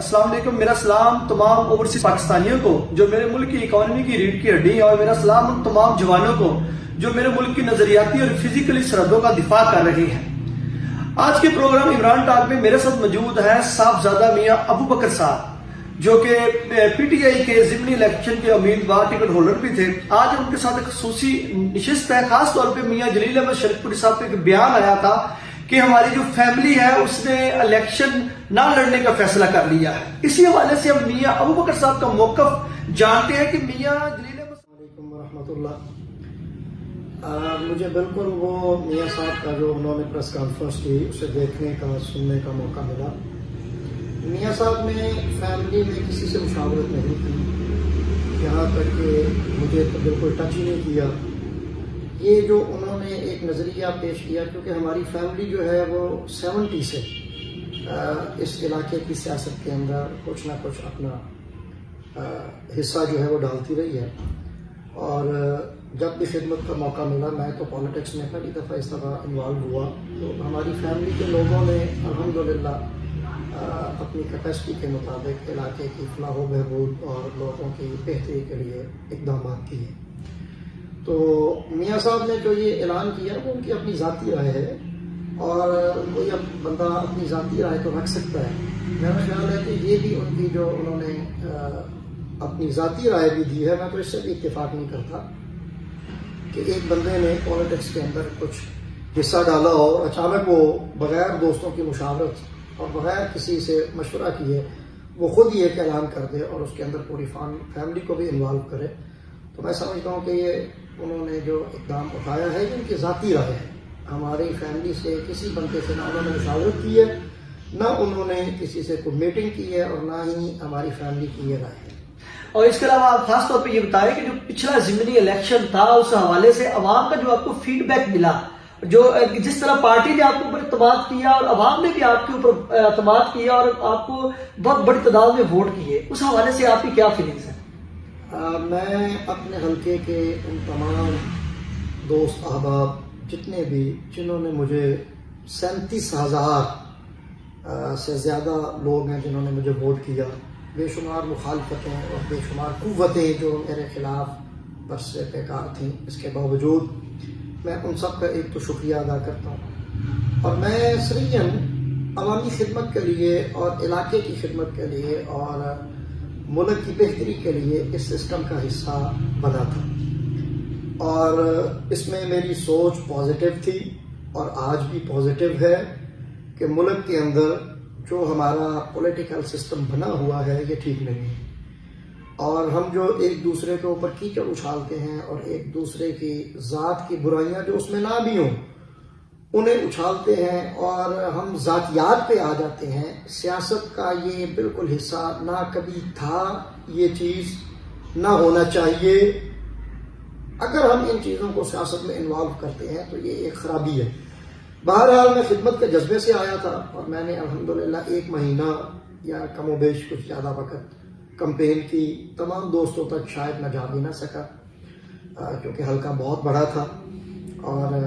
السلام علیکم. میرا سلام تمام اوورسیز پاکستانیوں کو جو میرے ملک کی اکانومی کی ریڑھ کی ہڈی ہیں، اور میرا سلام ان تمام جوانوں کو جو میرے ملک کی نظریاتی اور فزیکلی سرحدوں کا دفاع کر رہے ہیں. آج کے پروگرام عمران ٹاک میں میرے ساتھ موجود ہیں صاحبزادہ میاں ابو بکر صاحب، جو کہ پی ٹی آئی کے ضمنی الیکشن کے امیدوار ٹکٹ ہولڈر بھی تھے. آج ان کے ساتھ ایک خصوصی نشست ہے. خاص طور پہ میاں جلیل احمد شریف پوری صاحب کا ایک بیان آیا تھا کہ ہماری جو فیملی ہے اس نے الیکشن نہ لڑنے کا فیصلہ کر لیا ہے. اسی حوالے سے ہم میاں ابو بکر صاحب کا موقف جانتے ہیں کہ میاں جلیل احمد. السلام علیکم ورحمۃ اللہ. مجھے بالکل وہ میاں صاحب کا جو انہوں نے پریس کانفرنس کی اسے دیکھنے کا سننے کا موقع ملا. میاں صاحب نے فیملی میں کسی سے مشاورت نہیں کی، یہاں تک کہ مجھے تو بالکل ٹچ ہی نہیں کیا. یہ جو انہوں نے ایک نظریہ پیش کیا، کیونکہ ہماری فیملی جو ہے وہ 70 سے اس علاقے کی سیاست کے اندر کچھ نہ کچھ اپنا حصہ جو ہے وہ ڈالتی رہی ہے، اور جب بھی خدمت کا موقع ملا میں تو پالیٹکس میں پہلی دفعہ اس طرح انوالو ہوا. تو ہماری فیملی کے لوگوں نے الحمدللہ اپنی کیپیسٹی کے مطابق علاقے کی فلاح و بہبود اور لوگوں کی بہتری کے لیے اقدامات کیے. تو میاں صاحب نے جو یہ اعلان کیا وہ ان کی اپنی ذاتی رائے ہے، اور کوئی اب بندہ اپنی ذاتی رائے تو رکھ سکتا ہے. میرا خیال ہے کہ یہ بھی ان کی جو انہوں نے اپنی ذاتی رائے بھی دی ہے. میں تو اس سے بھی اتفاق نہیں کرتا کہ ایک بندے نے پالیٹکس کے اندر کچھ حصہ ڈالا ہو، اچانک وہ بغیر دوستوں کی مشاورت اور بغیر کسی سے مشورہ کیے وہ خود ہی ایک اعلان کر دے اور اس کے اندر پوری فیملی کو بھی انوالو کرے. تو میں سمجھتا ہوں کہ یہ انہوں نے جو اقدام اٹھایا ہے یہ ان کی ذاتی رائے ہے. ہماری فیملی سے کسی بندے سے نہ انہوں نے مشاورت کی ہے، نہ انہوں نے کسی سے کوئی میٹنگ کی ہے، اور نہ ہی ہماری فیملی کی یہ رائے ہے. اور اس کے علاوہ آپ خاص طور پہ یہ بتائیں کہ جو پچھلا ضمنی الیکشن تھا اس حوالے سے عوام کا جو آپ کو فیڈ بیک ملا، جو جس طرح پارٹی نے آپ کے اوپر اعتماد کیا اور عوام نے بھی آپ کے اوپر اعتماد کیا اور آپ کو بہت بڑی تعداد میں ووٹ کیے، اس حوالے سے آپ کی کیا فیلنگس ہیں؟ میں اپنے حلقے کے ان تمام دوست احباب جتنے بھی جنہوں نے مجھے 37,000 سے زیادہ لوگ ہیں جنہوں نے مجھے ووٹ کیا، بے شمار مخالفتیں اور بے شمار قوتیں جو میرے خلاف برس پیکار تھیں، اس کے باوجود میں ان سب کا ایک تو شکریہ ادا کرتا ہوں. اور میں سرین عوامی خدمت کے لیے اور علاقے کی خدمت کے لیے اور ملک کی بہتری کے لیے اس سسٹم کا حصہ بنا تھا، اور اس میں میری سوچ پازیٹیو تھی اور آج بھی پازیٹیو ہے کہ ملک کے اندر جو ہمارا پولیٹیکل سسٹم بنا ہوا ہے یہ ٹھیک نہیں ہے، اور ہم جو ایک دوسرے کے اوپر کیچڑ اچھالتے ہیں اور ایک دوسرے کی ذات کی برائیاں جو اس میں نہ بھی ہوں انہیں اچھالتے ہیں، اور ہم ذاتیات پہ آ جاتے ہیں. سیاست کا یہ بالکل حصہ نہ کبھی تھا، یہ چیز نہ ہونا چاہیے. اگر ہم ان چیزوں کو سیاست میں انوالو کرتے ہیں تو یہ ایک خرابی ہے. بہرحال میں خدمت کے جذبے سے آیا تھا، اور میں نے الحمدللہ 1 مہینہ یا کم و بیش کچھ زیادہ وقت کمپین کی. تمام دوستوں تک شاید میں جا بھی نہ سکا کیونکہ حلقہ بہت بڑا تھا، اور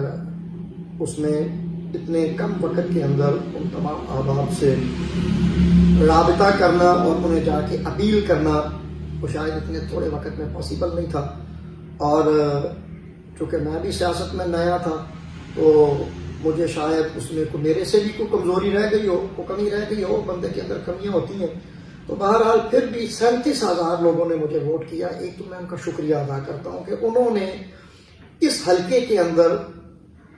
اس میں اتنے کم وقت کے اندر ان تمام احباب سے رابطہ کرنا اور انہیں جا کے اپیل کرنا وہ شاید اتنے تھوڑے وقت میں پاسبل نہیں تھا. اور چونکہ میں بھی سیاست میں نیا تھا تو مجھے شاید اس میں میرے سے بھی کوئی کمزوری رہ گئی ہو، کوئی کمی رہ گئی ہو. بندے کے اندر کمیاں ہوتی ہیں. تو بہرحال پھر بھی 37,000 لوگوں نے مجھے ووٹ کیا. ایک تو میں ان کا شکریہ ادا کرتا ہوں کہ انہوں نے اس حلقے کے اندر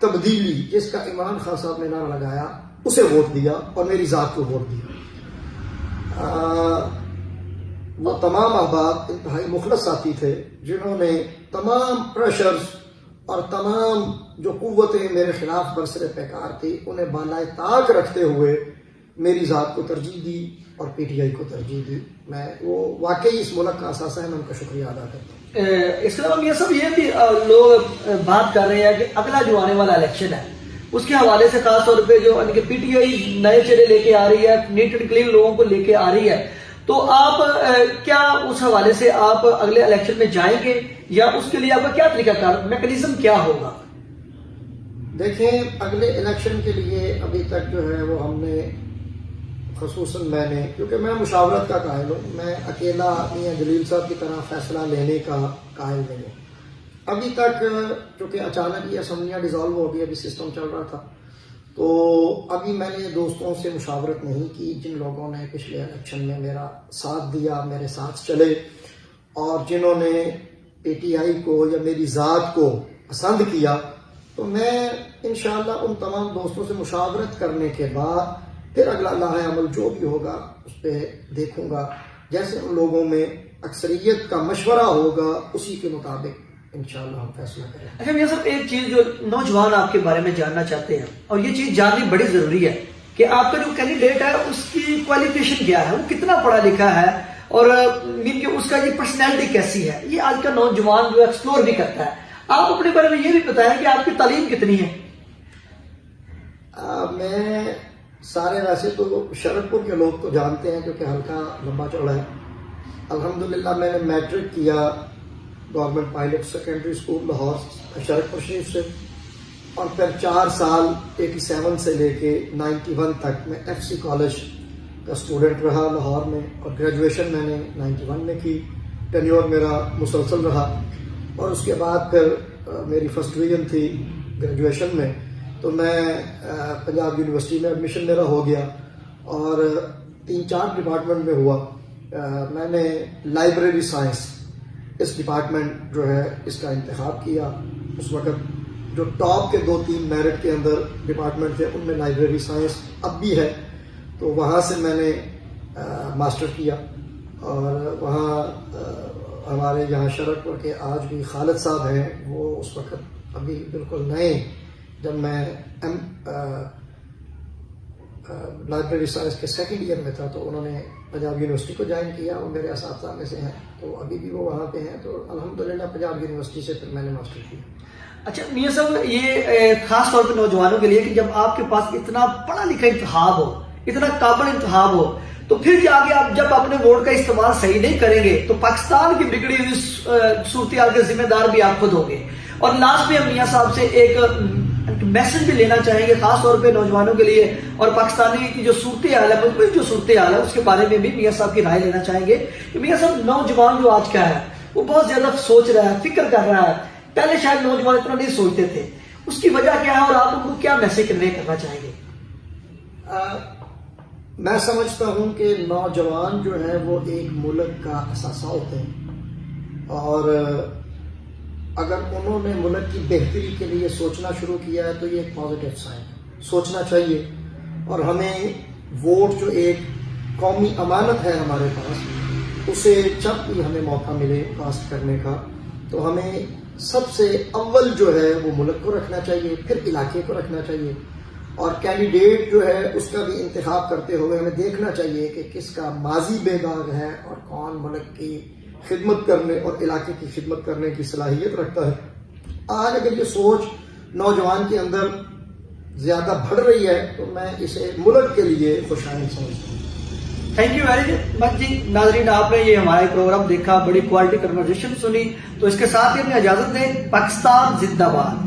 تبدیلی جس کا عمران خان صاحب نے نعرہ لگایا اسے ووٹ دیا اور میری ذات کو ووٹ دیا. وہ تمام احباب انتہائی مخلص ساتھی تھے جنہوں نے تمام پریشرز اور تمام جو قوتیں میرے خلاف برسر پیکار تھی انہیں بالائے طاق رکھتے ہوئے میری ذات کو ترجیح دی اور پی ٹی آئی کو ترجیح دی. میں وہ واقعی اس ملک کا اثاثہ ہے، میں ان کا شکریہ ادا کرتا ہوں. اس کے علاوہ یہ سب یہ بھی لوگ بات کر رہے ہیں کہ اگلا جو آنے والا الیکشن ہے اس کے حوالے سے خاص طور پہ جو پی ٹی آئی نئے چہرے لے کے آ رہی ہے، نیٹ اینڈ کلین لوگوں کو لے کے آ رہی ہے، تو آپ کیا اس حوالے سے آپ اگلے الیکشن میں جائیں گے، یا اس کے لیے آپ کا کیا طریقہ کار میکنزم کیا ہوگا؟ دیکھیں، اگلے الیکشن کے لیے ابھی تک جو ہے وہ ہم نے خصوصاً میں نے، کیونکہ میں مشاورت کا قائل ہوں، میں اکیلا میاں جلیل صاحب کی طرح فیصلہ لینے کا قائل نہیں ہوں. ابھی تک چونکہ اچانک یہ اسمبلیاں ڈیزالو ہو گئی، ابھی سسٹم چل رہا تھا، تو ابھی میں نے دوستوں سے مشاورت نہیں کی جن لوگوں نے پچھلے الیکشن میں میرا ساتھ دیا، میرے ساتھ چلے، اور جنہوں نے پی ٹی آئی کو یا میری ذات کو پسند کیا. تو میں انشاءاللہ ان تمام دوستوں سے مشاورت کرنے کے بعد پھر اگلا لاہ عمل جو بھی ہوگا اس پہ دیکھوں گا. جیسے ان لوگوں میں اکثریت کا مشورہ ہوگا اسی کے مطابق انشاءاللہ ہم فیصلہ کریں. اچھا میاں صاحب، ایک چیز جو نوجوان آپ کے بارے میں جاننا چاہتے ہیں، اور یہ چیز جاننی بڑی ضروری ہے کہ آپ کا جو کینڈیڈیٹ ہے اس کی کوالیفیکیشن کیا ہے، وہ کتنا پڑھا لکھا ہے، اور کہ اس کا یہ پرسنالٹی کیسی ہے. یہ آج کا نوجوان جو ایکسپلور بھی کرتا ہے. آپ اپنے بارے میں یہ بھی بتائیں کہ آپ کی تعلیم کتنی ہے؟ میں سارے ویسے تو شرد پور کے لوگ تو جانتے ہیں کیونکہ حلقہ لمبا چوڑا ہے. الحمدللہ میں نے میٹرک کیا government pilot secondary school Lahore Sharadpur Sharif سے، اور پھر 4 سال 87 سے لے کے 91 تک میں ایف سی کالج کا اسٹوڈنٹ رہا لاہور میں، اور گریجویشن میں نے 91 میں کی. ٹینیور میرا مسلسل رہا، اور اس کے بعد پھر میری فرسٹ ڈویژن تھی گریجویشن میں، تو میں پنجاب یونیورسٹی میں ایڈمیشن میرا ہو گیا، اور 3-4 ڈپارٹمنٹ میں ہوا. میں نے لائبریری سائنس اس ڈپارٹمنٹ جو ہے اس کا انتخاب کیا. اس وقت جو ٹاپ کے 2-3 میرٹ کے اندر ڈپارٹمنٹ تھے ان میں لائبریری سائنس اب بھی ہے، تو وہاں سے میں نے ماسٹر کیا. اور وہاں ہمارے یہاں شرکپور کے آج بھی خالد صاحب ہیں، وہ اس وقت ابھی بالکل نئے، جب میں لائبریری سائنس کے 2nd ایئر میں تھا تو انہوں نے پنجاب یونیورسٹی کو جوائن کیا، وہ میرے اساتذہ میں سے ہیں، تو ابھی بھی وہ وہاں پہ ہیں. تو الحمدللہ پنجاب یونیورسٹی سے پھر میں نے ماسٹر کیا. اچھا میاں صاحب، یہ خاص طور پہ نوجوانوں کے لیے کہ جب آپ کے پاس اتنا پڑھا لکھا انتخاب ہو، اتنا قابل انتخاب ہو، تو پھر بھی آگے آپ جب اپنے ووٹ کا استعمال صحیح نہیں کریں گے تو پاکستان کی بگڑی ہوئی صورتحال کے ذمہ دار بھی آپ خود ہوں گے. اور لاسٹ میں ہم میاں صاحب سے ایک میسج بھی لینا چاہیں گے خاص طور پہ نوجوانوں کے لیے، اور پاکستانی کی جو صورتحال ہے، ملک میں جو صورتحال ہے اس کے بارے میں بھی میاں صاحب کی رائے لینا چاہیں گے. کہ میاں صاحب، نوجوان جو آج کا ہے وہ بہت زیادہ سوچ رہا ہے، فکر کر رہا ہے. پہلے شاید نوجوان اتنا نہیں سوچتے تھے، اس کی وجہ کیا ہے، اور آپ ان کو کیا میسج کنوے کرنا چاہیں گے؟ میں سمجھتا ہوں کہ نوجوان جو ہے وہ ایک ملک کا اثاثہ ہوتے ہیں، اور اگر انہوں نے ملک کی بہتری کے لیے سوچنا شروع کیا ہے تو یہ ایک پازیٹیو سائن ہے. سوچنا چاہیے، اور ہمیں ووٹ جو ایک قومی امانت ہے ہمارے پاس، اسے جب بھی ہمیں موقع ملے کاسٹ کرنے کا تو ہمیں سب سے اول جو ہے وہ ملک کو رکھنا چاہیے، پھر علاقے کو رکھنا چاہیے. اور کینڈیڈیٹ جو ہے اس کا بھی انتخاب کرتے ہوئے ہمیں دیکھنا چاہیے کہ کس کا ماضی بے داغ ہے اور کون ملک کی خدمت کرنے اور علاقے کی خدمت کرنے کی صلاحیت رکھتا ہے. آج اگر یہ سوچ نوجوان کے اندر زیادہ بڑھ رہی ہے تو میں اسے ملک کے لیے خوشائند سمجھتا ہوں. تھینک یو ویری مچ جی. ناظرین، آپ نے یہ ہمارے پروگرام دیکھا، بڑی کوالٹی کنورسیشن سنی، تو اس کے ساتھ ہی ہمیں اجازت دیں. پاکستان زندہ باد.